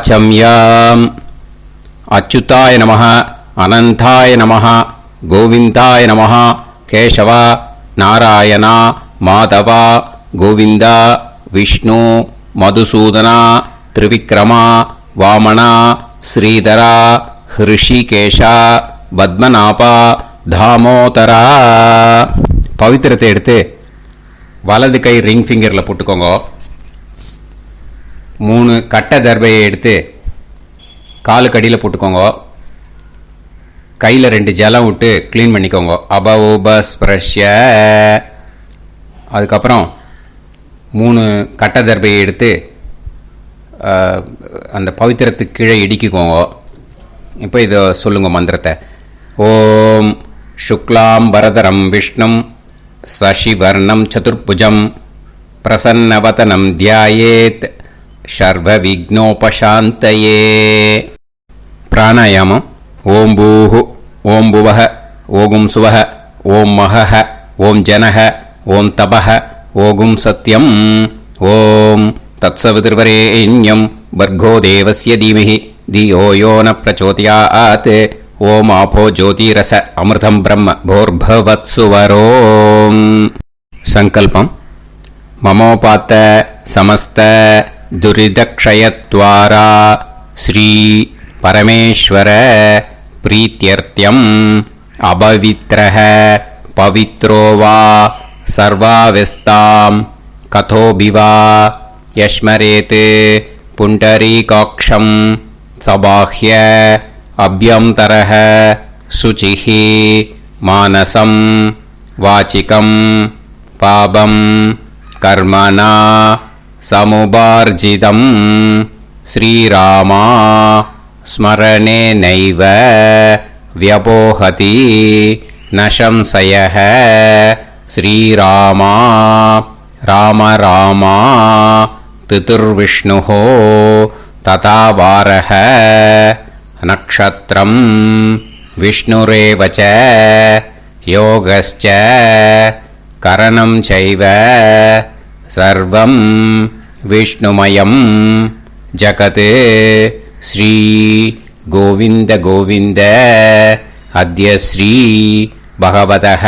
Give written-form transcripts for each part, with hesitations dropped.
ஆச்சம்யாம். அச்சுதாய நமஹ, அனந்தாய நமஹ, கோவிந்தாய நமஹ, கேசவா, நாராயணா, மாதவா, கோவிந்தா, விஷ்ணு, மதுசூதனா, திரிவிக்ரமா, வாமனா, ஸ்ரீதரா, ஹிருஷிகேஷா, பத்மநாபா, தாமோதரா. பவித்திரத்தை எடுத்து வலது கை ரிங் ஃபிங்கரில் போட்டுக்கோங்க. 3 கட்டை தர்பையை எடுத்து காலுக்கடியில் போட்டுக்கோங்க. கையில் 2 ஜலம் விட்டு க்ளீன் பண்ணிக்கோங்க. அபௌபஸ்பிரஷ்ய. அதுக்கப்புறம் 3 கட்டை தர்பையை எடுத்து அந்த பவித்திரத்துக்கு கீழே இடிக்கிக்கோங்க. இப்போ இதை சொல்லுங்க மந்திரத்தை. ஓம் சுக்லாம் வரதரம் விஷ்ணும் சசிவர்ணம் சதுர்புஜம் பிரசன்னவதனம் தியாயேத் சர்வ விக்னோபசாந்தயே. பிராணாயாமம். ஓம் பூஹு, ஓம் புவஹ, ஓகும் சுவஹ, ஓம் மஹஹ, ஓம் ஜனஹ, ஓம் தபஹ, ஓகும் சத்யம். ஓம் தத்சவிதுர்வரேண்யம் வர்கோ தேவஸ்ய தீமஹி தியோ யோ ந பிரச்சோதயாத். ஓம் ஆபோ ஜோதிரச அமிர்தம் பிரம்ம போர்பவத்சுவரோம். சங்கல்பம். மமோபாத்த சமஸ்த துரிதக்ஷயத்வாரா ஸ்ரீ பரமேஸ்வர பிரீத்யர்த்தியம் அபவித்ரஹ பவித்ரோ வா சர்வாவஸ்தாம் கதோபிவா யஸ்மரேத் புண்டரீகாக்ஷம் சபாஹ்ய அப்யந்தரஹ சுசிஹ மானசம் வாசிகம் பாபம் கர்மணா சமுபார்ஜிதம் ஸ்ரீராமா ஸ்மரணேனைவ வ்யபோஹதி நசம்சயஹ. ஸ்ரீராமா ராம ராமா திதிர்விஷ்ணுஹ ததா வாரஹ. நக்ஷத்ரம் விஷ்ணுரேவச யோகஸ்ச கரணம் சைவ சர்வம் விஷ்ணுமயம் ஜகத். ஸ்ரீ கோவிந்த கோவிந்த அத்ய ஸ்ரீ பகவதः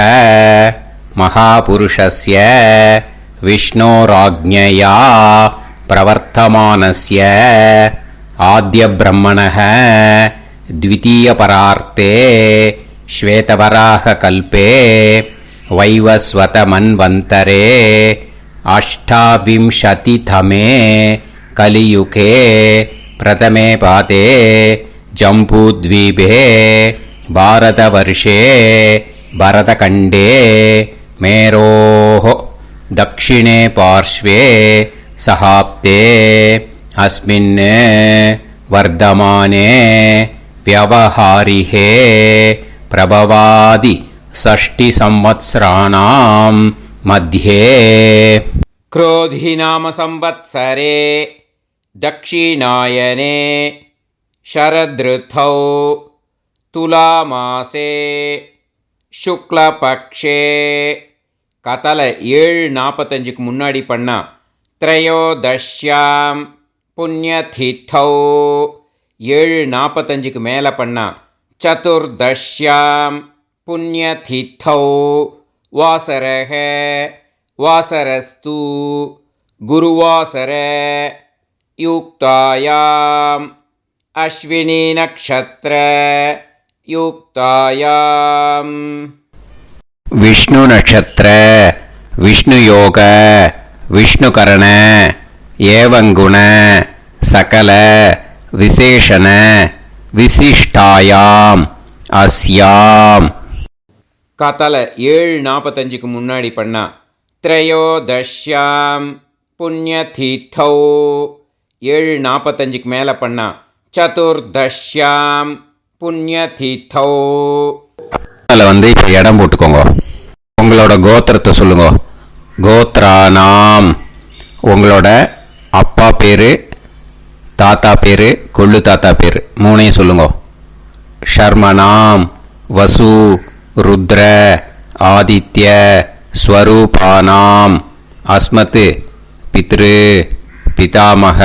மகாபுருஷஸ்ய விஷ்ணோராஜ்ஞயா பிரவர்த்தமானஸ்ய ஆத்ய பிரம்மணः த்விதீயபரார்த்தே ஸ்வேதவராக கல்பே வைவஸ்வத மன்வந்தரே அஷ்டாவிம்சதிதமே கலியுகே பிரதமே பாதே ஜம்பூத்வீபே பாரதவர்ஷே பரதகண்டே மேரோः தக்ஷிணே பார்ஷ்வே சஹாப்தே அஸ்மின் வர்தமானே व्यवहारिहे प्रभवादि षष्टि संवत्सराणां मध्ये क्रोधी नाम संवत्सरे दक्षिणायने शरदृतौ तुलामासे शुक्लपक्षे கதல 7:45க்கு முன்னாடி பண்ணா த்ரயோதஷ்யாம் புண்ணியதிதௌ 7:45க்கு மேலே பண்ணா சதுர்தஷ்யாம் புண்ணியதிதௌ வாசரஹ வாசரஸ்து குருவாசர யுக்தாயாம் அஸ்வினி நக்ஷத்ர யுக்தாயாம் விஷ்ணு நட்சத்திர விஷ்ணு யோக விஷ்ணுகரண ஏவங்குண சகல விசேஷண விசிஷ்டாயாம் அஸ்யாம். கதல 7:45க்கு முன்னாடி பண்ணா த்ரயோதஷ்யாம் புண்ணியதிதௌ 7:45க்கு மேலே பண்ணா சதுர்தஷ்யாம் புண்ணியதிதௌ. அதில் வந்து இப்போ இடம் போட்டுக்கோங்க. உங்களோட கோத்திரத்தை சொல்லுங்க. கோத்ரானாம் உங்களோட அப்பா பேர், தாத்தா பேர், கொள்ளு தாத்தா பேர் 3ஐயும் சொல்லுங்க. ஷர்மனாம் வசு ருத்ர ஆதித்ய ஸ்வரூபானாம் அஸ்மத் பித்ரு பிதாமக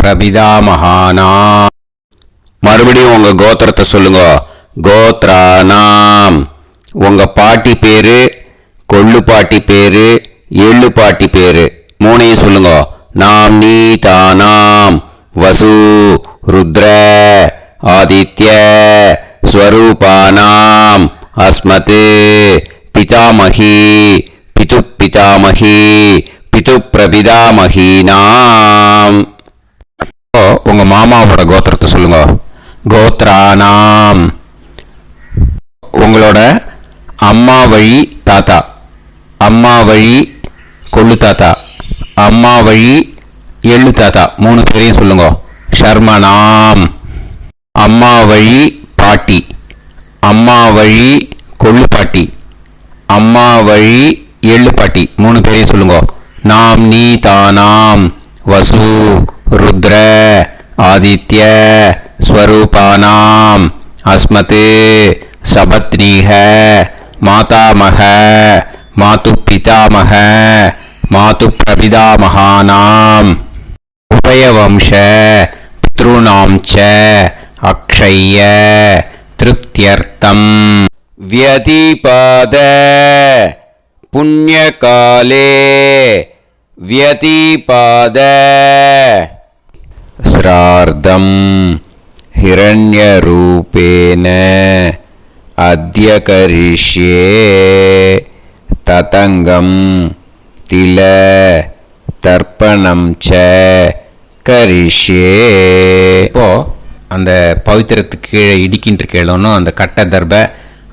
பிரபிதாமகானா. மறுபடியும் உங்க கோத்திரத்தை சொல்லுங்க. கோத்ரானாம். உங்க பாட்டி பேரு, கொள்ளு பாட்டி பேரு, எள்ளு பாட்டி பேரு மூணையும் சொல்லுங்க. நாம் நீ தானாம் வசு ருத்ர ஆதித்ய ஸ்வரூபானாம் அஸ்மத் பிதாமகி பிது பிதாமகி பிது பிரபிதாமகீனாம். உங்க மாமாவோட கோத்திரத்தை சொல்லுங்க. கோத்ரானாம். உங்களோட அம்மா வழி தாத்தா, அம்மா வழி கொள்ளு தாத்தா, அம்மா வழி எள்ளு தாத்தா மூணு பேரையும் சொல்லுங்க. ஷர்மனாம். அம்மா வழி பாட்டி, அம்மா வழி கொள்ளு பாட்டி, அம்மா வழி எள்ளு பாட்டி மூணு பேரையும் சொல்லுங்க. நாம் நீ தானாம் வசு ருத்ர ஆதித்ய ஸ்வரூபானாம் அஸ்மத் சபத்னீஹ மாதாமக மாது பிதாமக மாது பிரபிதாமகானாம் உபயவம்ச பித்ருணாம் ச அக்ஷய்ய திருப்தியர்த்தம் வியதிபாத புண்ணியகாலே வியதிபாத ஸ்ரார்த்தம் ஹிரண்யரூபேன அத்ய கரிஷ்யே ததங்கம் தில தர்ப்பணம் ச கரிஷ்யே. இப்போ அந்த பவித்திரத்துக்கு கீழே இடிக்கின்ற கீழே அந்த கட்டை தர்பை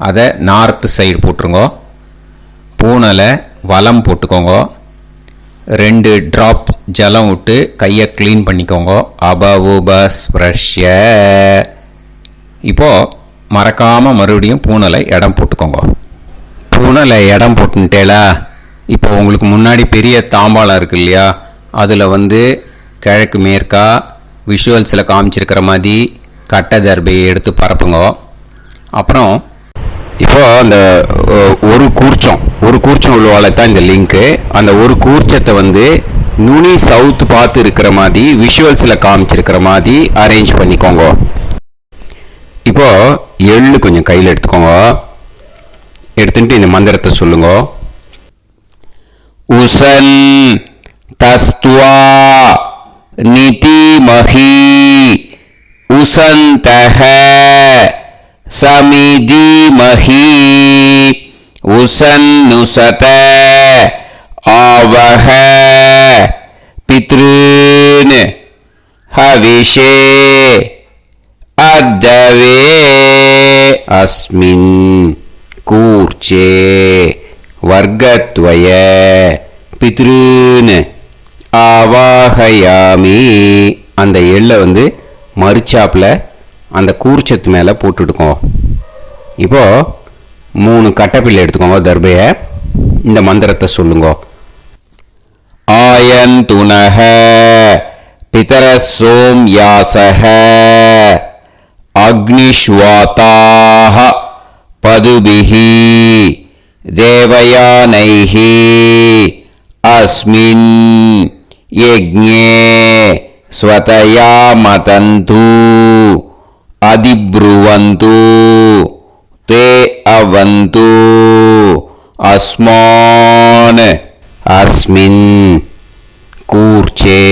அதை நார்த்து சைடு போட்டுருங்கோ. பூனலை வலம் போட்டுக்கோங்க. 2 டிராப் ஜலம் விட்டு கையை க்ளீன் பண்ணிக்கோங்க. அபவுபஸ்ப்ரஷ்ய. இப்போது மறக்காமல் மறுபடியும் பூனலை இடம் போட்டுக்கோங்க. பூனலை இடம் போட்டுட்டேலா. இப்போ உங்களுக்கு முன்னாடி பெரிய தாம்பாளம் இருக்கு இல்லையா, அதில் கிழக்கு மேற்கா விஷுவல்ஸில் காமிச்சிருக்கிற மாதிரி கட்டை தர்பையை எடுத்து பரப்புங்க. அப்புறம் இப்போது அந்த ஒரு கூர்ச்சம் உள்ளவால தான் இந்த லிங்க்கு. அந்த ஒரு கூர்ச்சத்தை நுனி சவுத்து பார்த்து இருக்கிற மாதிரி விஷுவல்ஸில் காமிச்சிருக்கிற மாதிரி அரேஞ்ச் பண்ணிக்கோங்க. இப்போ எள்ளு கொஞ்சம் கையில் எடுத்துக்கோங்க. எடுத்துட்டு இந்த மந்திரத்தை சொல்லுங்க. உசன் தஸ்துவா நிதிமஹி உசந்தஹ சமிதிமஹி உசன்னுசத ஆவஹ பித்ருன் ஹவிஷே அத்தவே அஸ்மின் கூர்ச்சே வர்க்கத்வய பித்ருன் ஆவாஹயாமி. அந்த எள்ளை மறுச்சாப்பில் அந்த கூர்ச்சத்து மேலே போட்டுடுக்கோம். இப்போது 3 கட்டப்பிள்ளை எடுத்துக்கோங்க தர்பையை. இந்த மந்திரத்தை சொல்லுங்க. ஆயந்துனஹ பிதர சோம்யாசஹ அக்னிஷ்வாதாஹ பதுபிஹி தேவயானைஹி அஸ்மின் யஜ்ஞே ஸ்வதயா மதந்து அதிப்ருவந்து தே அவது அஸ்மான் அஸ்மின் கூர்ச்சே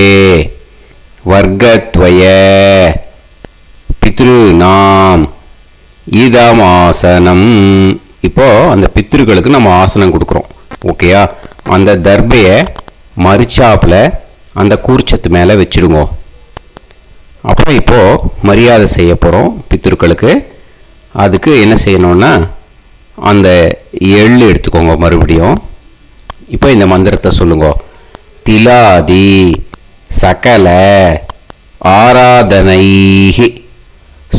வர்க்கத்வய பித்ருநாம் இதமாசனம். இப்போ அந்த பித்ருக்களுக்கு நம்ம ஆசனம் கொடுக்குறோம். ஓகேயா? அந்த தர்பையை மறுச்சாப்பில் அந்த கூர்ச்சத்து மேலே வச்சுடுங்க. அப்புறம் இப்போது மரியாதை செய்ய போகிறோம் பித்ருக்களுக்கு. அதுக்கு என்ன செய்யணும்னா அந்த எள்ளு எடுத்துக்கோங்க மறுபடியும். இப்போ இந்த மந்திரத்தை சொல்லுங்க. திலாதி சகல ஆராதனைஹி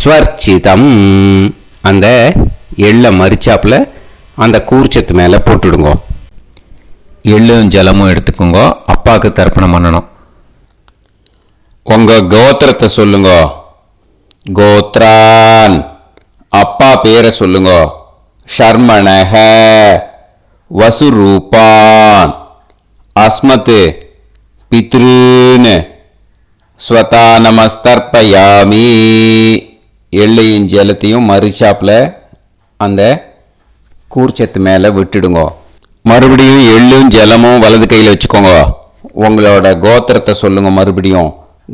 ஸ்வர்ச்சிதம். அந்த எள்ளை மரிச்சாப்பில் அந்த கூர்ச்சத்து மேலே போட்டுடுங்க. எள்ளும் ஜலமும் எடுத்துக்கோங்க. அப்பாவுக்கு தர்ப்பணம் பண்ணணும். உங்கள் கோத்திரத்தை சொல்லுங்க. கோத்ரான். அப்பா பேரை சொல்லுங்க. ஷர்மணஹ வசுரூபான் அஸ்மத் பித்ருன் ஸ்வதா நமஸ்தர்ப்பயாமி. எள்ளையும் ஜலத்தையும் மறுச்சாப்பில் அந்த கூர்ச்சத்து மேலே விட்டுடுங்க. மறுபடியும் எள்ளும் ஜலமும் வலது கையில் வச்சுக்கோங்க. உங்களோட கோத்திரத்தை சொல்லுங்க. மறுபடியும்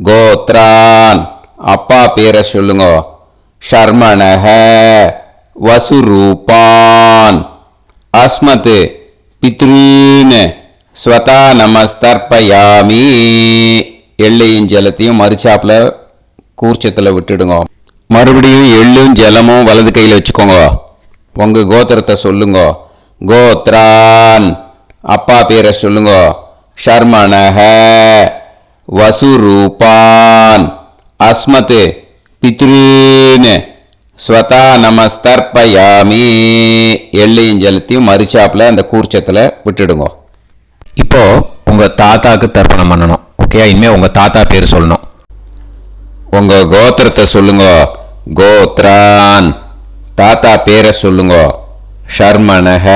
கோத்ரான், அப்பா பேரை சொல்லுங்க. ஷர்மணஹ, வசுரூபான், அஸ்மத் பித்ருன், ஸ்வதா நமஸ்தர்ப்பயாமி. எள்ளையும் ஜலத்தையும் மறுச்சாப்பில் கூர்ச்சத்தில் விட்டுடுங்க. மறுபடியும் எள்ளும் ஜலமும் வலது கையில் வச்சுக்கோங்க. உங்க கோத்திரத்தை சொல்லுங்க. கோத்ரான், அப்பா பேரை சொல்லுங்க. ஷர்மணஹ, வசுரூபான், அஸ்மத் பித்ருன், ஸ்வதா நமஸ்தர்ப்பயாமி. எள்ளையும் ஜலத்தையும் மறுச்சாப்பில் அந்த கூர்ச்சத்தில் விட்டுடுங்க. இப்போ உங்க தாத்தாக்கு தர்ப்பணம் பண்ணணும். ஓகே, இனிமே உங்க தாத்தா பேர் சொல்லணும். உங்க கோத்திரத்தை சொல்லுங்க. கோத்ரான், தாத்தா பேரை சொல்லுங்க. ஷர்மணஹ,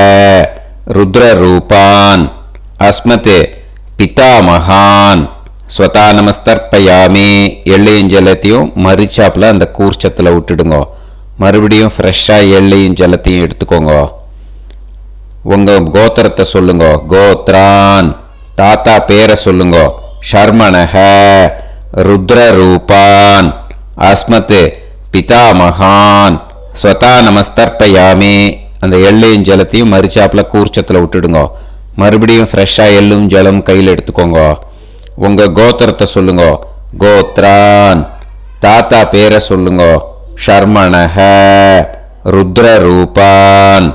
ருத்ரரூபான், அஸ்மத் பிதாமகான், ஸ்வதா நமஸ்தர்ப்பயாமி. எள்ளையும் ஜலத்தையும் மறுச்சாப்பில் அந்த கூர்ச்சத்தில் விட்டுடுங்க. மறுபடியும் ஃப்ரெஷ்ஷாக எள்ளையும் ஜலத்தையும் எடுத்துக்கோங்க. உங்க கோத்திரத்தை சொல்லுங்க. கோத்ரான், தாத்தா பேரை சொல்லுங்க. ஷர்மணஹ, ருத்ரரூபான், அஸ்மத் பிதாமகான், ஸ்வதா நமஸ்தர்ப்பயாமி. அந்த எள்ளையும் ஜலத்தையும் மறுச்சாப்பில் கூர்ச்சத்தில் விட்டுடுங்க. மறுபடியும் ஃப்ரெஷ்ஷாக எள்ளும் ஜலம் கையில் எடுத்துக்கோங்க. உங்க கோத்திரத்தை சொல்லுங்க. கோத்ரான், தாத்தா பேரை சொல்லுங்க. ஷர்மணஹ, ருத்ரரூபான்,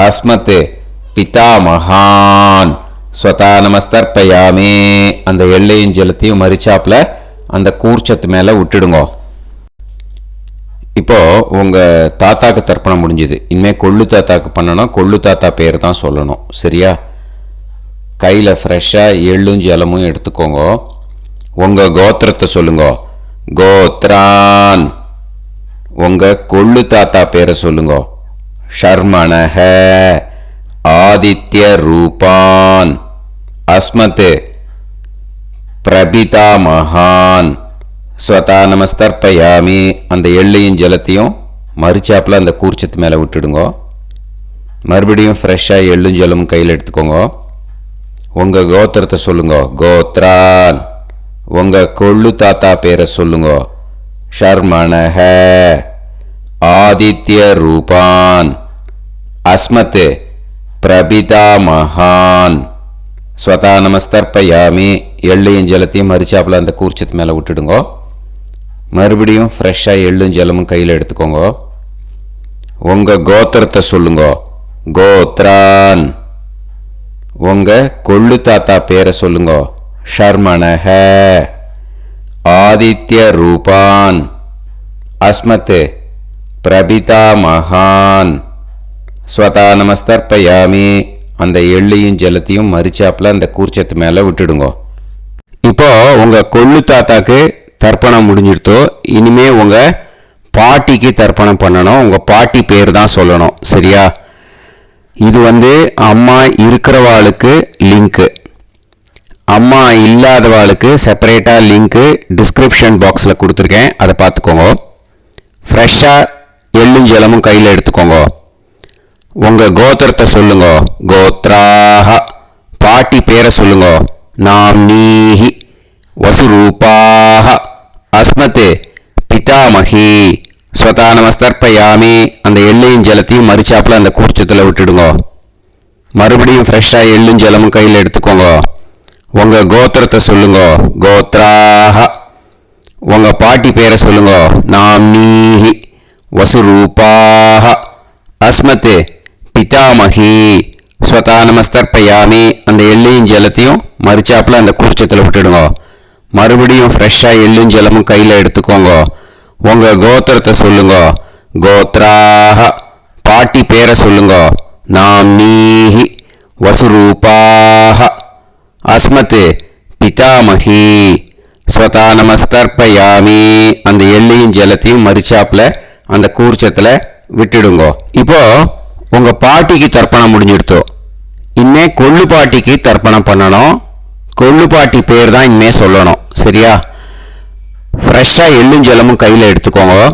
அஸ்மத் பிதாமகான், ஸ்வதா நமஸ்தர்ப்பயாமி. அந்த எள்ளையும் ஜலத்தையும் மறுச்சாப்பில் அந்த கூர்ச்சத்து மேலே விட்டுடுங்க. இப்போ உங்க தாத்தாக்கு தர்ப்பணம் முடிஞ்சுது. இனிமேல் கொள்ளு தாத்தாக்கு பண்ணணும். கொள்ளு தாத்தா பேர் தான் சொல்லணும். சரியா? கையில் ஃப்ரெஷ்ஷாக எள்ளும் ஜலமும் எடுத்துக்கோங்க. உங்க கோத்திரத்தை சொல்லுங்க. கோத்ரான், உங்க கொள்ளு தாத்தா பேரை சொல்லுங்க. ஷர்மணஹ, ஆதித்ய ரூபான், அஸ்மத் பிரபிதாமகான், ஸ்வதா நமஸ்தர்ப்பயாமி. அந்த எள்ளையும் ஜலத்தையும் மறுச்சாப்பில் அந்த கூர்ச்சத்து மேலே விட்டுடுங்க. மறுபடியும் ஃப்ரெஷ்ஷாக எள்ளும் ஜலமும் கையில் எடுத்துக்கோங்க. உங்க கோத்திரத்தை சொல்லுங்க. கோத்ரான், உங்க கொள்ளு தாத்தா பேரை சொல்லுங்க. ஷர்மணஹ, ஆதித்ய ரூபான், அஸ்மத் பிரபிதாமகான், ஸ்வதா நமஸ்தர்ப்பயாமி. எள்ளையும் ஜலத்தையும் மறுச்சாப்பில் அந்த கூர்ச்சத்து மேலே விட்டுடுங்க. மறுபடியும் ஃப்ரெஷ்ஷாக எள்ளும் ஜலமும் கையில் எடுத்துக்கோங்க. உங்க கோத்திரத்தை சொல்லுங்க. கோத்ரான், உங்க கொள்ளு தாத்தா பேரை சொல்லுங்க. ஷர்மணஹ, ஆதித்ய ரூபான், அஸ்மத் பிரபிதாமகான், ஸ்வதா நமஸ்தர்ப்பயாமி. அந்த எள்ளையும் ஜலத்தையும் மறுச்சாப்பில் அந்த கூர்ச்சத்து மேலே விட்டுடுங்க. இப்போ உங்க கொள்ளு தாத்தாக்கு தர்ப்பணம் முடிஞ்சிடுத்தோ. இனிமே உங்க பாட்டிக்கு தர்ப்பணம் பண்ணணும். உங்க பாட்டி பேர் தான் சொல்லணும். சரியா? இது அம்மா இருக்கிறவாளுக்கு லிங்க்கு, அம்மா இல்லாதவாளுக்கு செப்பரேட்டாக லிங்க்கு டிஸ்கிரிப்ஷன் பாக்ஸில் கொடுத்துருக்கேன். அதை பார்த்துக்கோங்க. ஃப்ரெஷ்ஷாக எள்ளும் ஜலமும் கையில் எடுத்துக்கோங்க. உங்கள் கோத்திரத்தை சொல்லுங்க. கோத்ராஹ, பாட்டி பேரை சொல்லுங்க. நாம்னீஹி, வசுரூபாஹ, அஸ்மத் பிதாமகி, ஸ்வதா நமஸ்தர்ப்பயாமி. அந்த எள்ளையும் ஜலத்தையும் மறுச்சாப்பில் அந்த கூர்ச்சத்தில் விட்டுடுங்க. மறுபடியும் ஃப்ரெஷ்ஷாக எள்ளும் ஜலமும் கையில் எடுத்துக்கோங்க. உங்கள் கோத்திரத்தை சொல்லுங்க. கோத்ராஹ, உங்கள் பாட்டி பேரை சொல்லுங்க. நாம்னீஹி, வசுரூபாஹ, அஸ்மத் பிதாமகி, ஸ்வதா நமஸ்தர்ப்பயாமி. அந்த எள்ளையும் ஜலத்தையும் மறுச்சாப்பில் அந்த கூர்ச்சத்தில் விட்டுடுங்க. மறுபடியும் ஃப்ரெஷ்ஷாக எள்ளும் ஜலமும் கையில் எடுத்துக்கோங்க. உங்கள் கோத்திரத்தை சொல்லுங்க. கோத்ராஹ, பாட்டி பேரை சொல்லுங்க. நாம்னீஹி, வசுரூபாஹ, அஸ்மத் பிதாமகி, ஸ்வதா நமஸ்தர்ப்பயாமி. அந்த எள்ளையும் ஜலத்தையும் மறுச்சாப்பில் அந்த கூர்ச்சத்தில் விட்டுடுங்க. இப்போ உங்க பாட்டிக்கு தர்ப்பணம் முடிஞ்சிடுத்தோ. இனிமே கொள்ளு பாட்டிக்கு தர்ப்பணம் பண்ணணும். கொள்ளு பாட்டி பேர் தான் இனிமே சொல்லணும். சரியா? ஃப்ரெஷ்ஷாக எள்ளும் ஜலமும் கையில் எடுத்துக்கோங்க.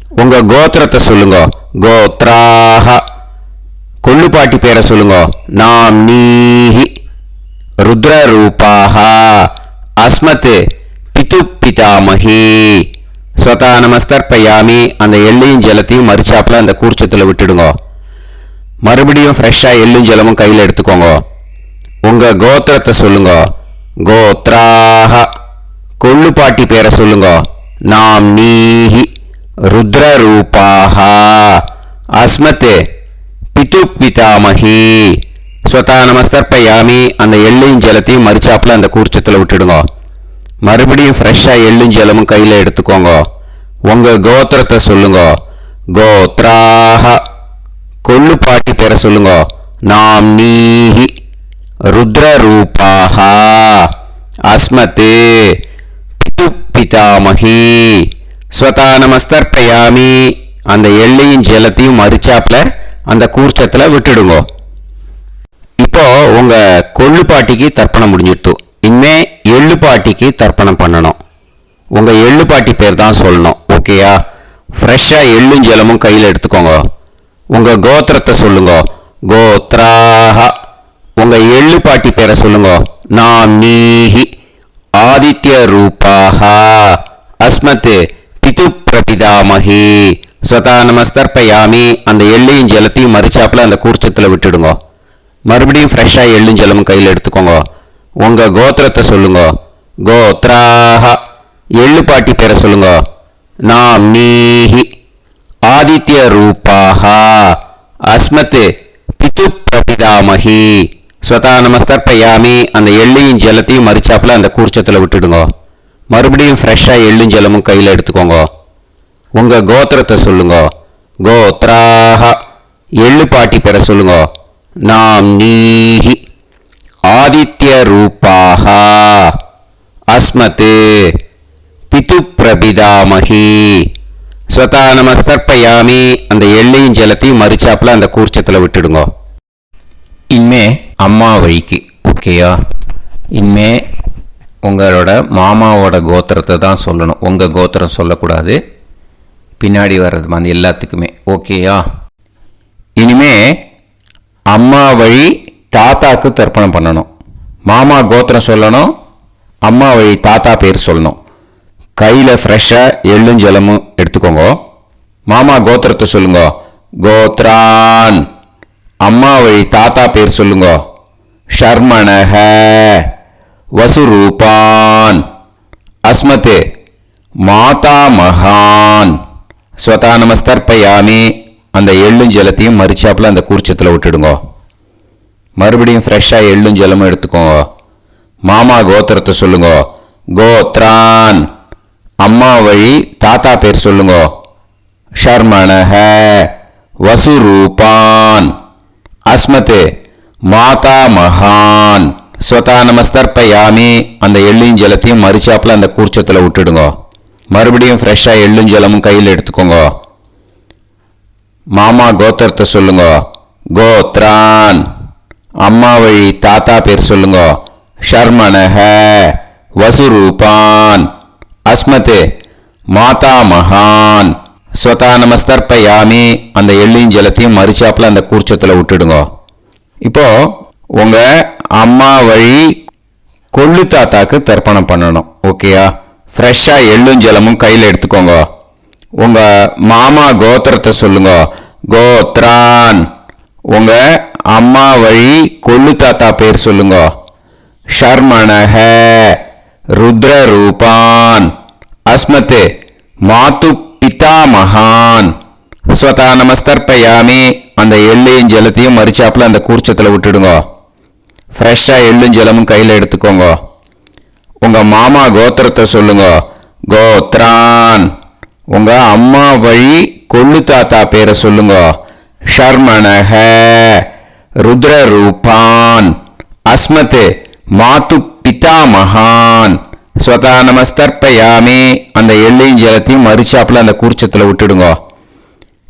உங்கள் கோத்திரத்தை சொல்லுங்க. கோத்ராஹ. கொள்ளுப்பாட்டி பேரை சொல்லுங்க. நாம் நீஹி. ருத்ரரூபாஹ. அஸ்மத் பிது பிதாமகி. ஸ்வதா நமஸ்தர்ப்பயாமி. அந்த எள்ளையும் ஜலத்தையும் மறிச்சாப்பில் அந்த கூர்ச்சத்தில் விட்டுடுங்க. மறுபடியும் ஃப்ரெஷ்ஷாக எள்ளும் ஜலமும் கையில் எடுத்துக்கோங்க. உங்கள் கோத்திரத்தை சொல்லுங்க. கோத்ராஹ. கொள்ளுப்பாட்டி பேரை சொல்லுங்க. நாம் நீஹி. ருத்ரரூபாஹ. அஸ்மத் பிது பிதாமகி. ஸ்வதா நமஸ்தர்ப்பயாமி. அந்த எள்ளையும் ஜலத்தையும் மறிச்சாப்பில் அந்த கூர்ச்சத்தில் விட்டுடுங்க. மறுபடியும் ஃப்ரெஷ்ஷாக எள்ளும் ஜலமும் கையில் எடுத்துக்கோங்க. உங்கள் கோத்திரத்தை சொல்லுங்க. கோத்ராஹ. கொள்ளுப்பாட்டி பேரை சொல்லுங்க. நாம் நீஹி. ருத்ரரூபாஹ. அஸ்மத் பிது பிதாமகி. ஸ்வதா நமஸ்தர்ப்பயாமி. அந்த எள்ளையும் ஜலத்தையும் மறிச்சாப்பில் அந்த கூர்ச்சத்தில் விட்டுடுங்க. இப்போ உங்க கொள்ளுப்பாட்டிக்கு தர்ப்பணம் முடிஞ்சிடுத்து. இனிமே எள்ளுப்பாட்டிக்கு தர்ப்பணம் பண்ணணும். உங்க எள்ளுப்பாட்டி பேர் தான் சொல்லணும். ஓகேயா? ஃப்ரெஷ்ஷாக எள்ளும் ஜலமும் கையில் எடுத்துக்கோங்க. உங்க கோத்திரத்தை சொல்லுங்க. கோத்ராஹ. உங்க எள்ளுப்பாட்டி பேரை சொல்லுங்க. நாம் நீஹி. ஆதித்ய ரூபாஹ. அஸ்மத் பிது பிரபிதாமகி. ஸ்வதா நமஸ்தர்ப்பயாமி. அந்த எள்ளையும் ஜலத்தையும் மறிச்சாப்பில் அந்த கூர்ச்சத்தில் விட்டுடுங்க. மறுபடியும் ஃப்ரெஷ்ஷாக எள்ளும் ஜலமும் கையில் எடுத்துக்கோங்க. உங்கள் கோத்திரத்தை சொல்லுங்க. கோத்ராஹ. எள்ளுப்பாட்டி பேரை சொல்லுங்க. நாம் நீஹி. ஆதித்ய ரூபாஹ. அஸ்மத் பிது பிரபிதாமகி. ஸ்வதா நமஸ்தர்ப்பயாமி. அந்த எள்ளையும் ஜலத்தையும் மறிச்சாப்பில் அந்த கூர்ச்சத்தில் விட்டுடுங்க. மறுபடியும் ஃப்ரெஷ்ஷாக எள்ளும் ஜலமும் கையில் எடுத்துக்கோங்க. உங்கள் கோத்திரத்தை சொல்லுங்க. கோத்ராஹ. எள்ளுப்பாட்டி பேரை சொல்லுங்க. நாம் நீஹி. ஆதித்ய ரூபாஹ. அஸ்மத் பிது பிரபிதாமகி. ஸ்வதா நமஸ்தர்ப்பயாமி. அந்த எள்ளையும் ஜலத்தையும் மறிச்சாப்பில் அந்த கூர்ச்சத்தில் விட்டுடுங்க. இனிமே அம்மா வழிக்கு. ஓகேயா? இனிமே உங்களோட மாமாவோட கோத்திரத்தை தான் சொல்லணும். உங்கள் கோத்திரம் சொல்லக்கூடாது. பின்னாடி வர்றது மாதிரி எல்லாத்துக்குமே. ஓகேயா? இனிமே அம்மா வழி தாத்தாக்கு தர்ப்பணம் பண்ணணும். மாமா கோத்திரம் சொல்லணும். அம்மா வழி தாத்தா பேர் சொல்லணும். கையில் ஃப்ரெஷ்ஷாக எள்ளும் ஜலமும் எடுத்துக்கோங்க. மாமா கோத்திரத்தை சொல்லுங்க. கோத்ரான். அம்மா வழி தாத்தா பேர் சொல்லுங்க. ஷர்மணஹ. வசுரூபான். அஸ்மத் மாதா மகான். ஸ்வதா நமஸ்தர்ப்பயாமி. அந்த எள்ளும் ஜலத்தையும் மறிச்சாப்பில் அந்த கூர்ச்சத்தில் விட்டுடுங்க. மறுபடியும் ஃப்ரெஷ்ஷாக எள்ளும் ஜலமும் எடுத்துக்கோங்க. மாமா கோத்திரத்தை சொல்லுங்க. கோத்ரான். அம்மா வழி தாத்தா பேர் சொல்லுங்க. ஷர்மணஹ. வசுரூபான். அஸ்மத் மாதா மகான். ஸ்வதா நமஸ்தர்ப்பயாமி. அந்த எள்ளும் ஜலத்தையும் மறிச்சாப்பில் அந்த கூர்ச்சத்தில் விட்டுடுங்க. மறுபடியும் ஃப்ரெஷ்ஷாக எள்ளும் ஜலமும் கையில் எடுத்துக்கோங்க. மாமா கோத்திரத்தை சொல்லுங்க. கோத்ரான். அம்மா வழி தாத்தா பேர் சொல்லுங்க. ஷர்மணஹ. வசுரூபான். அஸ்மத் மாதா மகான். ஸ்வதா நமஸ்தர்ப்பயாமி. அந்த எள்ளையும் ஜலத்தையும் மறிச்சாப்பில் அந்த கூர்ச்சத்தில் விட்டுடுங்க. இப்போ உங்க அம்மா வழி கொள்ளு தாத்தாக்கு தர்ப்பணம் பண்ணணும். ஓகேயா? ஃப்ரெஷ்ஷாக எள்ளும் ஜலமும் கையில் எடுத்துக்கோங்க. உங்க மாமா கோத்திரத்தை சொல்லுங்க. கோத்ரான். உங்க அம்மா வழி கொள்ளு தாத்தா பேர் சொல்லுங்க. ஷர்மணஹ. ருத்ரரூபான். அஸ்மத் மாது பிதாமகான். ஸ்வதா நமஸ்தர்ப்பயாமி. அந்த எள்ளையும் ஜலத்தையும் மறிச்சாப்பில் அந்த கூர்ச்சத்தில் விட்டுடுங்க. ஃப்ரெஷ்ஷாக எள்ளும் ஜலமும் கையில் எடுத்துக்கோங்க. உங்கள் மாமா கோத்திரத்தை சொல்லுங்க. கோத்ரான். உங்கள் அம்மா வழி கொள்ளு தாத்தா பேரை சொல்லுங்க. ஷர்மணஹ. ருத்ரரூபான். அஸ்மத் மாது பிதாமகான். ஸ்வதா நமஸ்தர்ப்பயாமி. அந்த எள்ளையும் ஜலத்தையும் மறிச்சாப்பில் அந்த கூர்ச்சத்தில் விட்டுடுங்க.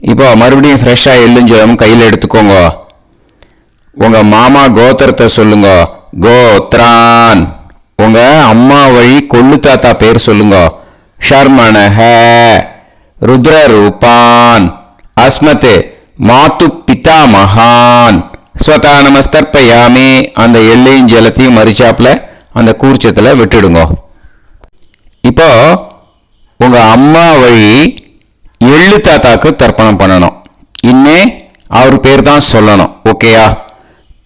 இப்போ மறுபடியும் ஃப்ரெஷ்ஷாக எள்ளும் ஜலமும் கையில் எடுத்துக்கோங்க. உங்கள் மாமா கோத்திரத்தை சொல்லுங்க. கோத்ரான். உங்கள் அம்மா வழி கொள்ளு தாத்தா பேர் சொல்லுங்க. ஷர்மணஹ ருத்ரரூபான் அஸ்மத் மாது பிதாமகான் ஸ்வதா நமஸ்தர்ப்பயாமி. அந்த எள்ளையும் ஜலத்தையும் மறிச்சாப்புல அந்த கூர்ச்சத்தில் விட்டுடுங்க. இப்போ உங்க அம்மா வழி எள்ளு தாத்தாக்கு தர்ப்பணம் பண்ணணும். இனிமே அவர் பேர் தான் சொல்லணும். ஓகேயா?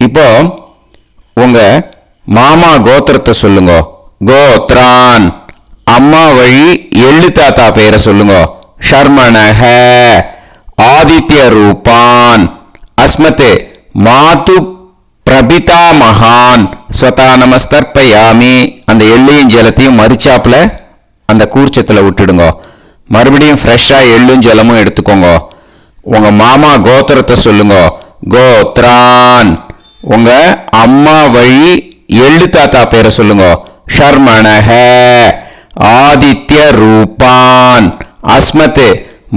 இப்போ உங்க மாமா கோத்திரத்தை சொல்லுங்க. கோத்ரான். அம்மா வழி எள்ளு தாத்தா பேரை சொல்லுங்க. ஷர்மணஹ ஆதித்ய ரூபான் அஸ்மத் மாது பிரபிதா மகான் ஸ்வதா நமஸ்தர்ப்பயாமி. அந்த எள்ளையும் ஜலத்தையும் மறிச்சாப்புல அந்த கூர்ச்சத்தில் விட்டுடுங்க. மறுபடியும் ஃப்ரெஷ்ஷாக எள்ளும் ஜலமும் எடுத்துக்கோங்க. உங்க மாமா கோத்திரத்தை சொல்லுங்க. கோத்ரான். உங்க அம்மா வழி எள்ளு தாத்தா பேரை சொல்லுங்க. ஷர்மணஹ ஆதித்ய ரூபான் அஸ்மத்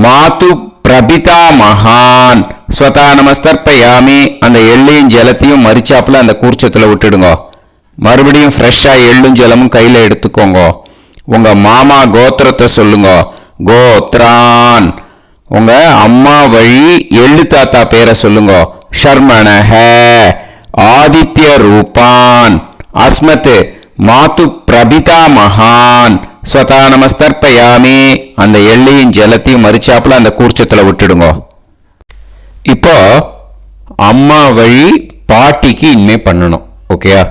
மாது பிரபிதா மகான் ஸ்வதா நமஸ்தர்ப்பயாமி. அந்த எள்ளையும் ஜலத்தையும் மறிச்சாப்புல அந்த கூர்ச்சத்தில் விட்டுடுங்க. மறுபடியும் ஃப்ரெஷ்ஷாக எள்ளும் ஜலமும் கையில் எடுத்துக்கோங்க. உங்க மாமா கோத்திரத்தை சொல்லுங்க. கோத்ரான். உங்க அம்மா வழி எள்ளு தாத்தா பேரை சொல்லுங்க. ஷர்மணஹ ஆதித்ய ரூபான் அஸ்மத் மாது பிரபிதா மகான் ஸ்வதா நமஸ்தர்ப்பயாமி. அந்த எள்ளையும் ஜலத்தையும் மறிச்சாப்புல அந்த கூர்ச்சத்தில் விட்டுடுங்க. இப்போ அம்மா வழி பாட்டிக்கு இனிமே பண்ணணும். ஓகேயா?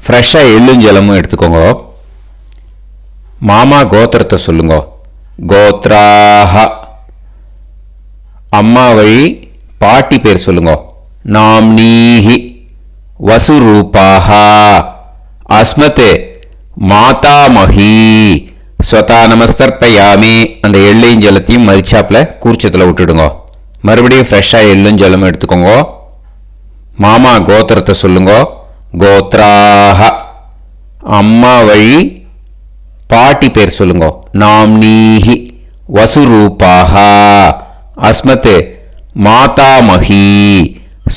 ஃப்ரெஷ்ஷாக எள்ளும் ஜலமும் எடுத்துக்கோங்க. மாமா கோத்திரத்தை சொல்லுங்க. கோத்ராஹ. அம்மா வழி பாட்டி பேர் சொல்லுங்க. நாம்னீஹி வசுரூபாஹ அஸ்மத் மாதாமஹி ஸ்வதா நமஸ்தர்ப்பயாமி. அந்த எள்ளையும் ஜலத்தையும் மறிச்சாப்புல கூர்ச்சத்தில் விட்டுடுங்க. மறுபடியும் ஃப்ரெஷ்ஷாக எள்ளும் ஜலமும் எடுத்துக்கோங்க. மாமா கோத்திரத்தை சொல்லுங்க. கோத்ராஹ. அம்மா வழி பாட்டி பேர் சொல்லுங்க. நாம்னீஹி வசுரூபாஹ அஸ்மத் மாதாமஹி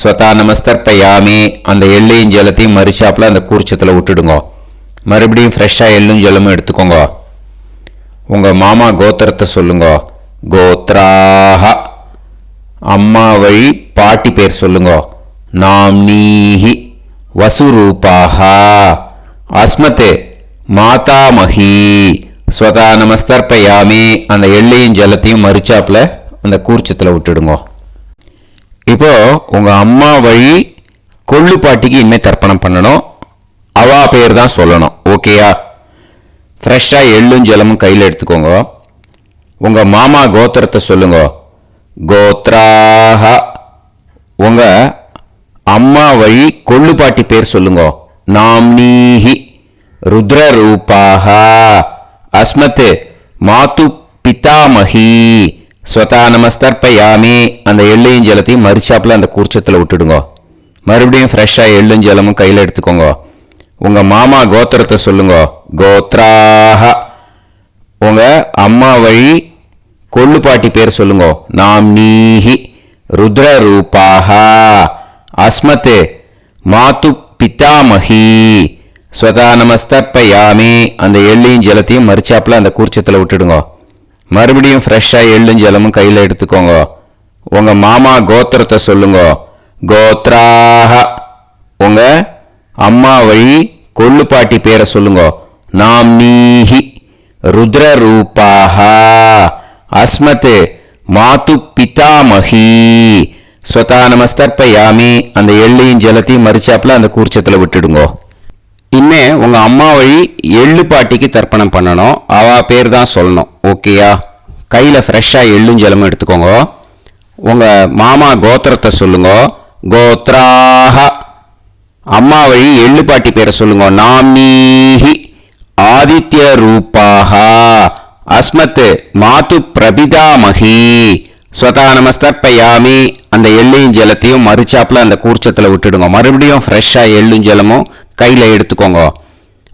ஸ்வதா நமஸ்தர்ப்பயாமி. அந்த எள்ளையும் ஜலத்தையும் மறிச்சாப்புல அந்த கூர்ச்சத்தில் விட்டுடுங்க. மறுபடியும் ஃப்ரெஷ்ஷாக எள்ளும் ஜலமும் எடுத்துக்கோங்க. உங்க மாமா கோத்திரத்தை சொல்லுங்க. கோத்ராஹ. அம்மா வழி பாட்டி பேர் சொல்லுங்க. நாம்னீஹி வசுரூபாஹ அஸ்மத் மாதாமஹி ஸ்வதா நமஸ்தர்ப்பயாமி. அந்த எள்ளையும் ஜலத்தையும் மறிச்சாப்புல அந்த கூர்ச்சத்தில் விட்டுடுங்க. இப்போ உங்க அம்மா வழி கொள்ளு பாட்டிக்கு இனிமே தர்ப்பணம் பண்ணணும். அவா பேர் தான் சொல்லணும். ஓகேயா? ஃப்ரெஷ்ஷாக எள்ளும் ஜலமும் கையில் எடுத்துக்கோங்க. உங்க மாமா கோத்திரத்தை சொல்லுங்க. கோத்ராஹ. உங்க அம்மா வழி கொள்ளு பாட்டி பேர் சொல்லுங்க. நாம்னீஹி ருத்ரரூபாஹ அஸ்மத் மாது பிதாமஹி ஸ்வதா நமஸ்தர்ப்பயாமி. அந்த எள்ளையும் ஜலத்தையும் மறிச்சாப்புல அந்த கூர்ச்சத்தில் விட்டுடுங்க. மறுபடியும் ஃப்ரெஷ்ஷாக எள்ளும் ஜலமும் கையில் எடுத்துக்கோங்க. உங்க மாமா கோத்திரத்தை சொல்லுங்க. கோத்ராஹ. உங்க அம்மா வழி கொள்ளு பாட்டி பேர் சொல்லுங்க. நாம்னீஹி ருத்ரரூபாஹ அஸ்மத் மாது பிதாமஹி ஸ்வதா நமஸ்தர்ப்பயாமி. அந்த எள்ளையும் ஜலத்தையும் மறிச்சாப்புல அந்த கூர்ச்சத்தில் விட்டுடுங்க. மறுபடியும் ஃப்ரெஷ்ஷாக எள்ளும் ஜலமும் கையில் எடுத்துக்கோங்க. உங்க மாமா கோத்திரத்தை சொல்லுங்க. கோத்ராஹ. உங்க அம்மா வழி கொள்ளு பாட்டி பேரை சொல்லுங்க. நாம்னீஹி ருத்ரரூபாஹ அஸ்மத் மாது பிதாமஹி ஸ்வதா நமஸ்தர்ப்பயாமி. அந்த எள்ளையும் ஜலத்தையும் மறிச்சாப்புல அந்த கூர்ச்சத்தில் விட்டுடுங்க. இனிமே உங்க அம்மா வழி எள்ளு பாட்டிக்கு தர்ப்பணம் பண்ணணும். அவ பேர் தான் சொல்லணும். ஓகேயா? கையில் ஃப்ரெஷ்ஷாக எள்ளும் ஜலமும் எடுத்துக்கோங்க. உங்க மாமா கோத்திரத்தை சொல்லுங்க. கோத்ராஹ. அம்மா வழி எள்ளு பாட்டி பேரை சொல்லுங்க. நாம்னீஹி ஆதித்ய ரூபாஹ அஸ்மத் மாது பிரபிதாமஹி ஸ்வதா நமஸ்தர்ப்பயாமி. அந்த எள்ளையும் ஜலத்தையும் மறிச்சாப்புல அந்த கூர்ச்சத்தில் விட்டுடுங்க. மறுபடியும் ஃப்ரெஷ்ஷாக எள்ளும் ஜலமும் கையில் எடுத்துக்கோங்க.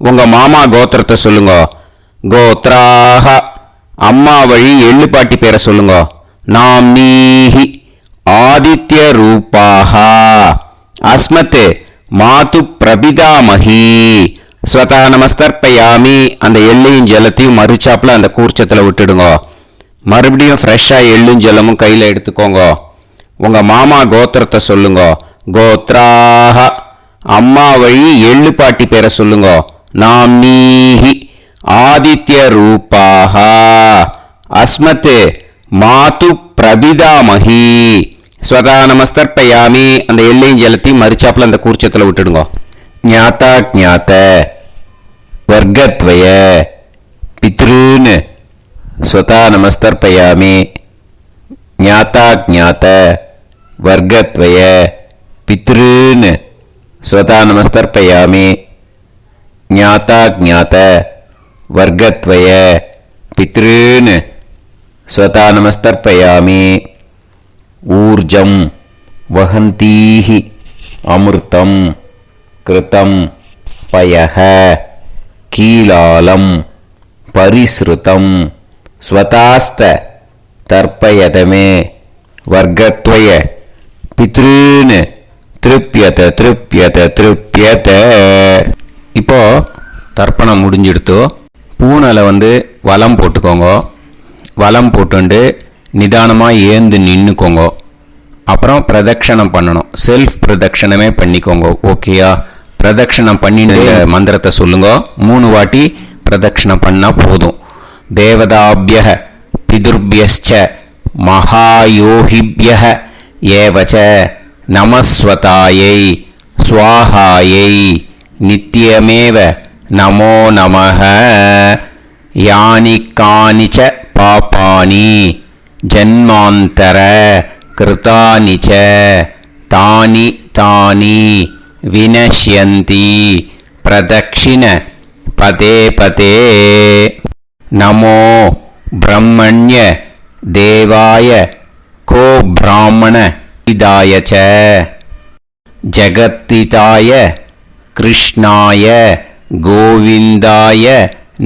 உங்க மாமா கோத்திரத்தை சொல்லுங்க. கோத்ராஹ. அம்மா வழி எள்ளு பாட்டி பேரை சொல்லுங்க. நாம்னீஹி ஆதித்ய ரூபாஹ அஸ்மத் மாது பிரபிதாமஹி ஸ்வதா நமஸ்தர்ப்பயாமி. அந்த எள்ளையும் ஜலத்தையும் மறுச்சாப்புல அந்த கூர்ச்சத்தில் விட்டுடுங்க. மறுபடியும் ஃப்ரெஷ்ஷாக எள்ளும் ஜலமும் கையில் எடுத்துக்கோங்க. உங்கள் மாமா கோத்திரத்தை சொல்லுங்க. கோத்ராக. அம்மா வழி எள்ளு பாட்டி பேரை சொல்லுங்க. நாம்னீஹி ஆதித்ய ரூபாக. அஸ்மத் மாது பிரபிதாமஹி. ஸ்வதா நமஸ்தர்ப்பயாமி. அந்த எள்ளையும் ஜலத்தையும் மறுச்சாப்புல அந்த கூர்ச்சத்தில் விட்டுடுங்க. ஞாத்தா ஜாத்த வர்க்கத்வய பித்ருன். ஸ்வதா நமஸ்தர்ப்பயாமி. ஞாத்தா ஜாத்த வர்க்கத்வய பித்ருன். ஸ்வதா நமஸ்தர்ப்பயாமி. ஞாத்தா ஜாத்த வர்க்கத்வய பித்ருன். ஸ்வதா நமஸ்தர்ப்பயாமி. ஊர்ஜம் வஹந்தீஹி அமிர்தம் கிருதம் பயஹ கீலாலம் பரிஸ்ருதம் ஸ்வதாஸ்த தர்ப்பயதமே வர்க்கத்வய பித்ருன். திருப்யத திருப்யத திருப்யத. இப்போ தர்ப்பணம் முடிஞ்சிடுத்தோ. பூனலை வலம் போட்டுக்கோங்க. வலம் போட்டுண்டு நிதானமாக ஏந்து நின்றுக்கோங்க. அப்புறம் பிரதட்சணம் பண்ணணும். செல்ஃப் பிரதட்சணமே பண்ணிக்கோங்க. ஓகேயா? பிரதட்சணம் பண்ணின மந்திரத்தை சொல்லுங்க. 3 வாட்டி பிரதட்சணம் பண்ணால் போதும். தேவதாபிய பிதுர்பியஸ்ச மகாயோகிபிய ஏவச்ச நமஸ்வதாயை ஸ்வாஹாயை நித்யமேவ நமோ நமஹ. யானி கானிச்ச பாபானி ஜன்மாந்தர கிருதானி ச தானி தானி வினஷ்யந்தி பிரதக்ஷிண பதே பதே. நமோ பிரம்மண்ய தேவாய கோ பிராமண இதாய ச ஜகத்திதாய கிருஷ்ணாய கோவிந்தாய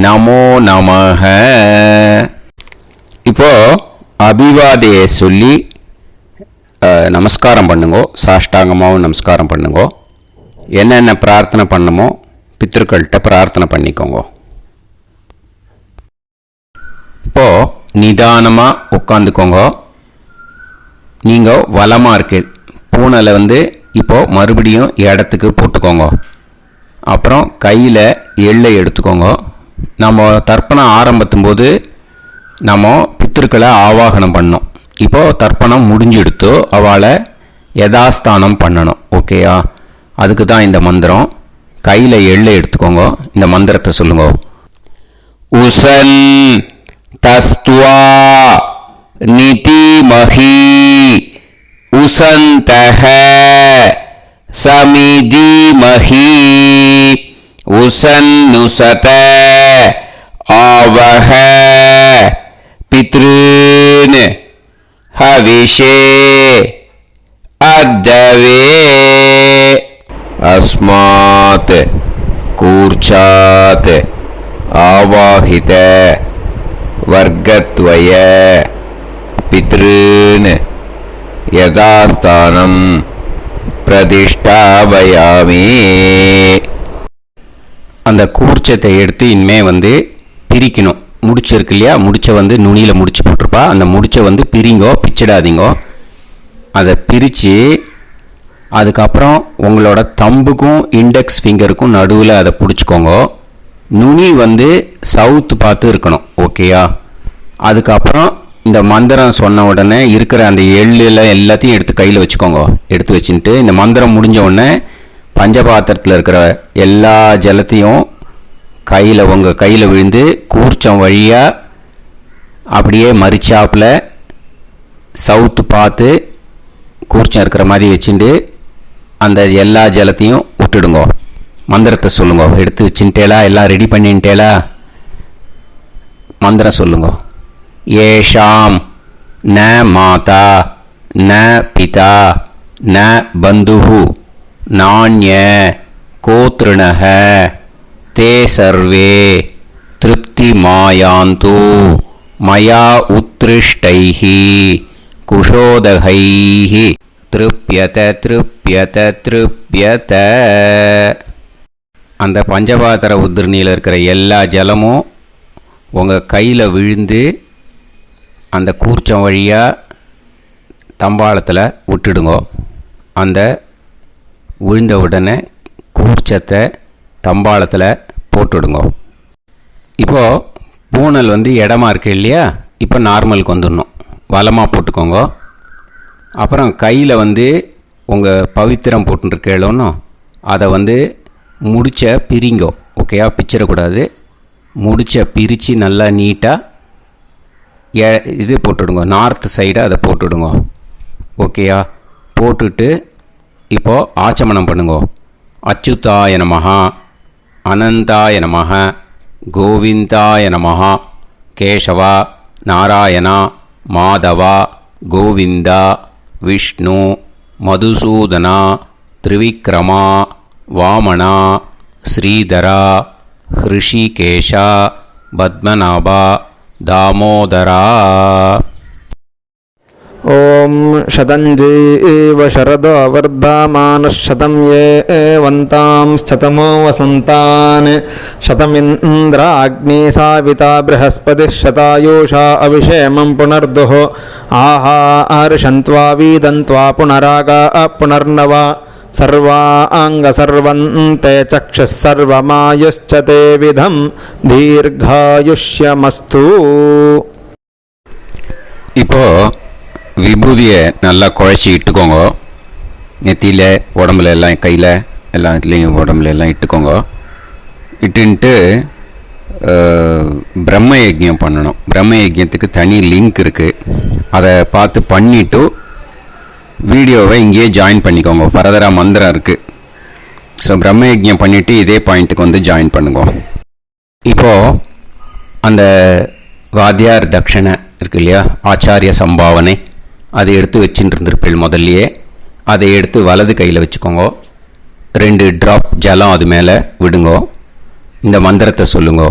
நமோ நமஹ. இப்போ அபிவாதையை சொல்லி நமஸ்காரம் பண்ணுங்கோ. சாஷ்டாங்கமாகவும் நமஸ்காரம் பண்ணுங்கோ. என்னென்ன பிரார்த்தனை பண்ணமோ பித்ருக்கள்கிட்ட பிரார்த்தனை பண்ணிக்கோங்க. இப்போ நிதானமாக உட்காந்துக்கோங்க. நீங்கள் வலமாக இருக்கு பூனலை இப்போ மறுபடியும் இடத்துக்கு போட்டுக்கோங்க. அப்புறம் கையில் எள்ளை எடுத்துக்கோங்க. நம்ம தர்ப்பணம் ஆரம்பித்தும் போது நம்ம பித்திருக்களை ஆவாகனம் பண்ணோம். இப்போது தர்ப்பணம் முடிஞ்செடுத்தோ அவளை யதாஸ்தானம் பண்ணணும். ஓகேயா? அதுக்கு தான் இந்த மந்திரம். கையில் எள்ளை எடுத்துக்கோங்க. இந்த மந்திரத்தை சொல்லுங்க. உசன் தஸ்துவா நிதிமஹி உசந்தஹ சமிதிமஹி உசன்னுசத ஆவஹ பித்ருன் ஹவிஷே அத்தவே. அஸ்மாத் கூர்ச்சாத் ஆவாஹித வர்க்கத்வய பித்ருன் யதாஸ்தானம் பிரதிஷ்டாபயாமி. அந்த கூர்ச்சத்தை எடுத்து இனிமே பிரிக்கணும். முடிச்சு இருக்கு இல்லையா? முடிச்சை நுனியில் முடிச்சு போட்டிருப்பா. அந்த முடிச்சை பிரிங்கோ, பிச்சிடாதீங்கோ. அதை பிரித்து அதுக்கப்புறம் உங்களோட தம்புக்கும் இண்டெக்ஸ் ஃபிங்கருக்கும் நடுவில் அதை பிடிச்சிக்கோங்க. நுனி சவுத்து பார்த்து இருக்கணும். ஓகேயா? அதுக்கப்புறம் இந்த மந்திரம் சொன்ன உடனே இருக்கிற அந்த எள்ளில் எல்லாத்தையும் எடுத்து கையில் வச்சுக்கோங்க. எடுத்து வச்சுட்டு இந்த மந்திரம் முடிஞ்ச உடனே பஞ்சபாத்திரத்தில் இருக்கிற எல்லா ஜலத்தையும் உங்கள் கையில் விழுந்து கூர்ச்சம் வழியாக அப்படியே மறிச்சாப்பில் சவுத்து பார்த்து கூர்ச்சம் இருக்கிற மாதிரி வச்சுட்டு அந்த எல்லா ஜலத்தையும் விட்டுடுங்க. மந்திரத்தை சொல்லுங்க. எடுத்து வச்சுட்டேலா? எல்லாம் ரெடி பண்ணிட்டேலா? மந்திரம் சொல்லுங்க. ஏஷாம் ந மாதா ந பிதா ந பந்துஹு நாண்ய கோத்ருணஹ தே சர்வே திருப்தி மாயாந்து மயா உத்ருஷ்டைஹி குஷோதகைஹி திருப்யத திருப்யத திருப்யத. அந்த பஞ்சபாத்திர உதிரணியில் இருக்கிற எல்லா ஜலமும் உங்கள் கையில் விழுந்து அந்த கூர்ச்சம் வழியாக தம்பாளத்தில் விட்டுடுங்க. அந்த விழுந்த உடனே கூர்ச்சத்தை தம்பாளத்தில் போட்டுடுங்க. இப்போது பூனல் இடமா இருக்கு இல்லையா, இப்போ நார்மலுக்கு வந்துடணும். வலமாக போட்டுக்கோங்க. அப்புறம் கையில் உங்கள் பவித்திரம் போட்டுருக்கேளோன்னு அதை முடிச்ச பிரிங்கோ. ஓகேயா, பிச்சிடக்கூடாது. முடிச்ச பிரித்து நல்லா நீட்டாக இது போட்டுடுங்க. நார்த் சைடை அதை போட்டுடுங்க. ஓகேயா, போட்டுட்டு இப்போது ஆச்சமனம் பண்ணுங்க. அச்சுதாய நமஹ, அனந்தாய நமஹ, கோவிந்தாய நமஹ, கேசவா, நாராயணா, மாதவா, கோவிந்தா, விஷ்ணு, மதுசூதனா, திரிவிக்ரமா, வாமனா, ஸ்ரீதரா, ஹிருஷிகேஷா, பத்மநாபா, தாமோதரா. ॐ शतञ्जीव शरदो वर्धमानः शतं ये वन्तां शतमो वसन्तान् शतमिन्द्राग्नी साविता बृहस्पतिः शतायुषा अविषेमं पुनर्दुः आहार्षन्त्वा वीदन्त्वा पुनरागा पुनर्नव सर्वाङ्गसर्वन्ते चक्षुः सर्वमायुश्च ते विधं दीर्घायुष्यमस्तु. விபூதியை நல்லா குழச்சி இட்டுக்கோங்க. நெத்தியில், உடம்புல எல்லாம், கையில் எல்லாம் இதுலேயும் உடம்புல எல்லாம் இட்டுக்கோங்க. இட்டுன்ட்டு பிரம்ம யஜ்யம் பண்ணணும். பிரம்ம யஜ்யத்துக்கு தனி லிங்க் இருக்குது. அதை பார்த்து பண்ணிவிட்டு வீடியோவை இங்கேயே ஜாயின் பண்ணிக்கோங்க. ஃபர்தராக மந்திரம் இருக்குது. ஸோ பிரம்ம யஜ்யம் பண்ணிவிட்டு இதே பாயிண்ட்டுக்கு ஜாயின் பண்ணுங்க. இப்போது அந்த வாத்தியார் தட்சணை இருக்கு இல்லையா, ஆச்சாரிய சம்பாவனை, அதை எடுத்து வச்சுட்டு இருந்திருப்பேன் முதல்லையே. அதை எடுத்து வலது கையில் வச்சுக்கோங்க. 2 ட்ராப் ஜலம் அது மேலே விடுங்க. இந்த மந்திரத்தை சொல்லுங்க.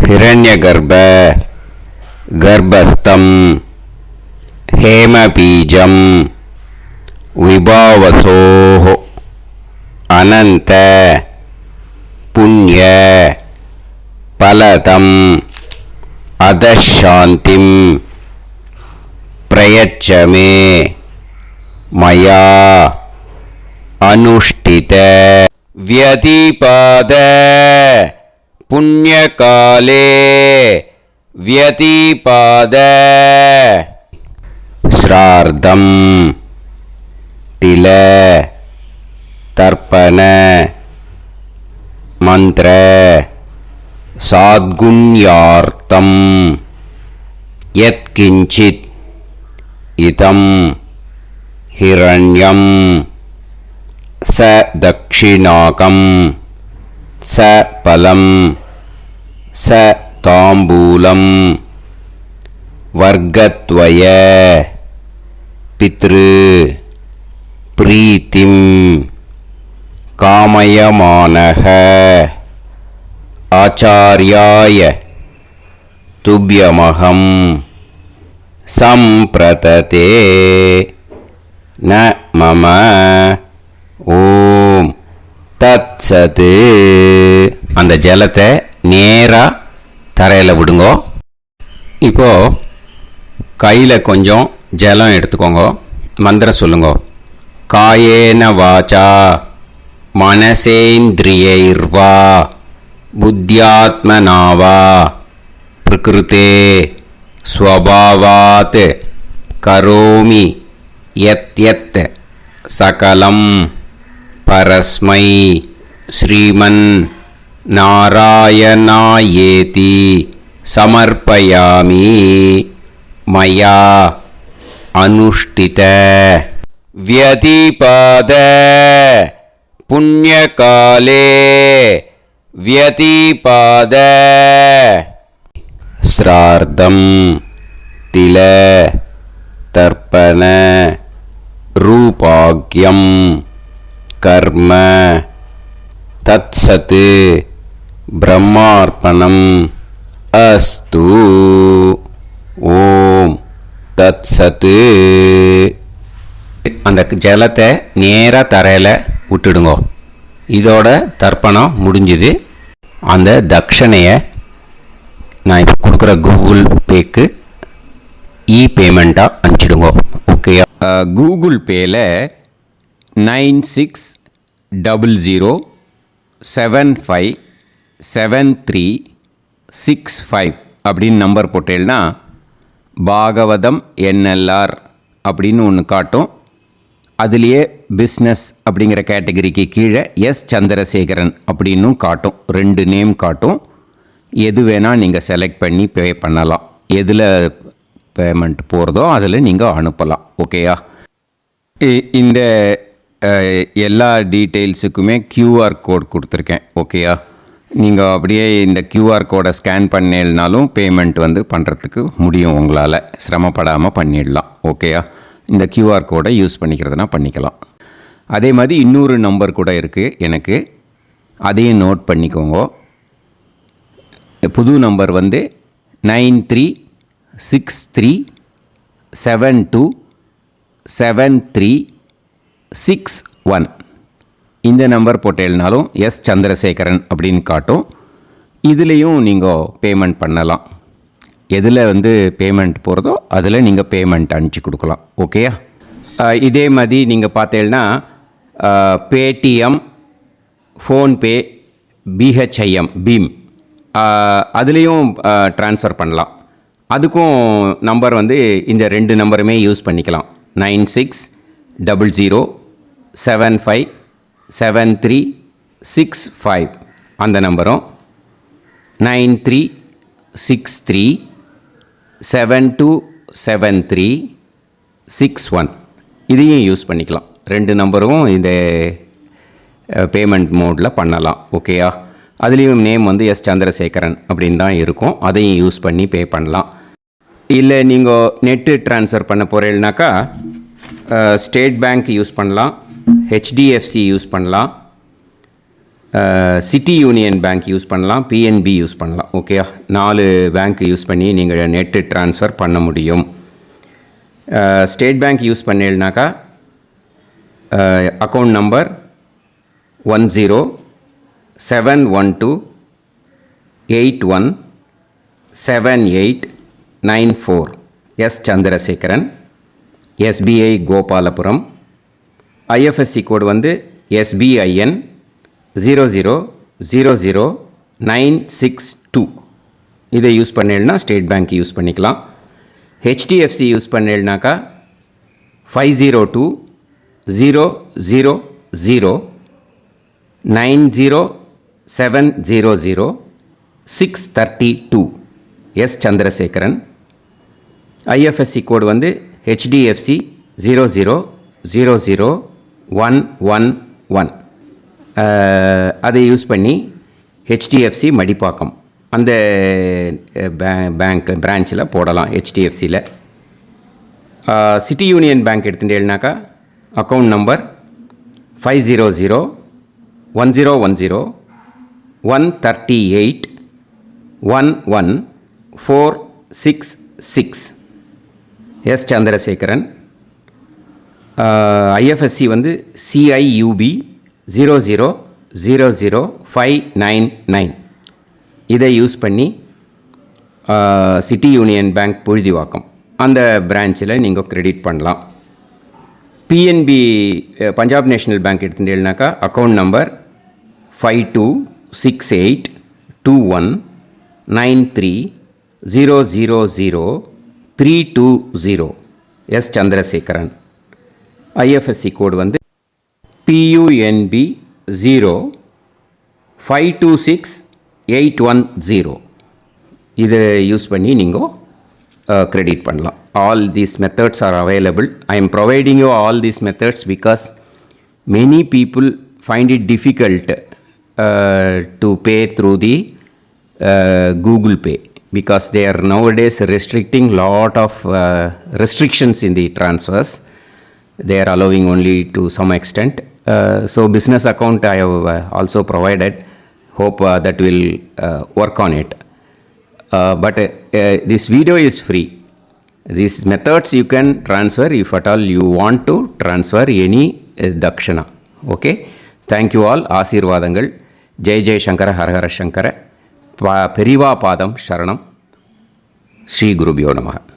ஹிரண்ய கர்ப்ப கர்ப்பஸ்தம் ஹேமபீஜம் விபாவசோஹோ அனந்த புண்ணிய பலதம் அதசாந்திம் பிரயச்சமே மயா அனுஷ்டித வியதிபாத புண்ணியகாலே வியதிபாத ஸ்ரார்த்தம் தில தர்ப்பண மந்திர சாத்குண்யார்த்தம் யத்கிஞ்சித் இதம் ஹிரண்யம் ச தக்ஷிணாகம் ச பலம் ச தாம்பூலம் வர்க்கத்வய பித்ரு பிரீத்திம் காமயமானஹ ஆச்சார்யாய துப்யமகம் சம்பிரததே ந மம ஓம் தத்சத். அந்த ஜலத்தை நேராக தரையில் விடுங்கோ. இப்போது கையில் கொஞ்சம் ஜலம் எடுத்துக்கோங்க. மந்திரம் சொல்லுங்க. காயேன வாச்சா மனசேந்திரியைர்வா புத்தியாத்மனாவா பிரகிருதே ஸ்வபாவாத் கரோமி யத் யத் சகலம் பரஸ்மை ஸ்ரீமன் நாராயணாயேதி சமர்ப்பயாமி மயா அனுஷ்டித வியதிபாத புண்ணியகாலே வியதிபாத ஸ்ரார்த்தம் தில தர்ப்பண ரூபாக்யம் கர்ம தத்சத் பிரம்மார்ப்பணம் அஸ்து. ஓம் தத்சத். அந்த ஜலத்தை நேராக தரையில் விட்டுடுங்கோ. இதோட தர்ப்பணம் முடிஞ்சுது. அந்த தட்சணையை நான் இப்போ கொடுக்குற கூகுள் பேக்கு பேமெண்ட்டாக அனுப்பிச்சிடுங்க. ஓகே. கூகுள் பேயில் 9600757365 அப்படின்னு நம்பர் போட்டேன்னா பாகவதம் என்எல்ஆர் அப்படின்னு ஒன்று காட்டும். அதுலேயே பிஸ்னஸ் அப்படிங்கிற கேட்டகரிக்கு கீழே எஸ் சந்திரசேகரன் அப்படின்னும் காட்டும். 2 நேம் காட்டும். எது வேணால் நீங்கள் செலக்ட் பண்ணி பே பண்ணலாம். எதில் பேமெண்ட் போகிறதோ அதில் நீங்கள் அனுப்பலாம். ஓகேயா? இந்த எல்லா டீட்டெயில்ஸுக்குமே QR கோட் கொடுத்துருக்கேன். ஓகேயா? நீங்கள் அப்படியே இந்த QR கோடை ஸ்கேன் பண்ணேன்னாலும் பேமெண்ட் பண்ணுறதுக்கு முடியும். உங்களால் சிரமப்படாமல் பண்ணிடலாம். ஓகேயா? இந்த QR கோடை யூஸ் பண்ணிக்கிறதுனா பண்ணிக்கலாம். அதே மாதிரி இன்னொரு நம்பர் கூட இருக்குது எனக்கு, அதையும் நோட் பண்ணிக்கோங்க. புது நம்பர் 9363727361. இந்த நம்பர் போட்டேன்னாலும் எஸ் சந்திரசேகரன் அப்படின்னு காட்டும். இதுலேயும் நீங்கள் பேமெண்ட் பண்ணலாம். எதில் பேமெண்ட் போகிறதோ அதில் நீங்கள் பேமெண்ட் அனுப்பிச்சி கொடுக்கலாம். ஓகேயா? இதே மாதிரி நீங்கள் பார்த்தேன்னா பேடிஎம், ஃபோன்பே, பிஹெச்ஐஎம், பீம் அதுலேயும் ட்ரான்ஸ்ஃபர் பண்ணலாம். அதுக்கும் நம்பர் இந்த 2 நம்பருமே யூஸ் பண்ணிக்கலாம். 9600757365 அந்த நம்பரும் 9363727361 இதையும் யூஸ் பண்ணிக்கலாம். 2 நம்பரும் இந்த பேமெண்ட் மோடில் பண்ணலாம். ஓகேயா? அதுலேயும் நேம் எஸ் சந்திரசேகரன் அப்படின்னு தான் இருக்கும். அதையும் யூஸ் பண்ணி பே பண்ணலாம். இல்லை நீங்கள் நெட்டு ட்ரான்ஸ்ஃபர் பண்ண போகிறீங்கனாக்கா ஸ்டேட் பேங்க் யூஸ் பண்ணலாம், ஹெச்டிஎஃப்சி யூஸ் பண்ணலாம், சிட்டி யூனியன் பேங்க் யூஸ் பண்ணலாம், பிஎன்பி யூஸ் பண்ணலாம். ஓகேயா? 4 பேங்க் யூஸ் பண்ணி நீங்கள் நெட்டு ட்ரான்ஸ்ஃபர் பண்ண முடியும். ஸ்டேட் பேங்க் யூஸ் பண்ணீங்கனாக்கா account number 10712817894 S Chandrasekaran, SBI Gopalapuram. IFSC code SBIN 0000962. இதை யூஸ் பண்ணேன்னா ஸ்டேட் பேங்க் யூஸ் பண்ணிக்கலாம். ஹெச்டிஎஃப்சி யூஸ் பண்ணேன்னாக்கா 5020009007000632 S Chandrasekaran. IFSC code HDFC 0000111. அதை யூஸ் பண்ணி ஹெச்டிஎஃப்சி மடிப்பாக்கம் அந்த பேங்க் பிரான்ச்சில் போடலாம். ஹெச்டிஎஃப்சியில் சிட்டி யூனியன் பேங்க் எடுத்துட்டேன்னாக்கா account number 500101381146 S Chandrasekaran. IFSC CIUB 0000599. இதை யூஸ் பண்ணி சிட்டி யூனியன் பேங்க் புழுதிவாக்கம் அந்த பிரான்ச்சில் நீங்கள் கிரெடிட் பண்ணலாம். பிஎன்பி பஞ்சாப் நேஷ்னல் பேங்க் எடுத்துட்டேன்னாக்கா account number 52682193000320 S Chandrasekaran. IFSC code PUNB 0526810. இதை யூஸ் பண்ணி நீங்கள் கிரெடிட் பண்ணலாம். All these methods are available. I am providing you all these methods because many people find it difficult to pay through the Google Pay because they are nowadays restricting lot of restrictions in the transfers. They are allowing only to some extent. So business account I have also provided. Hope that will work on it. But this video is free. These methods you can transfer if at all you want to transfer any dakshana. Okay. Thank you all. ஆசீர்வாதங்கள். ஜெய் ஜெய் சங்கர ஹரஹர சங்கர. பெரிவா பாதம் சரணம். ஸ்ரீ குருபியோ நமः.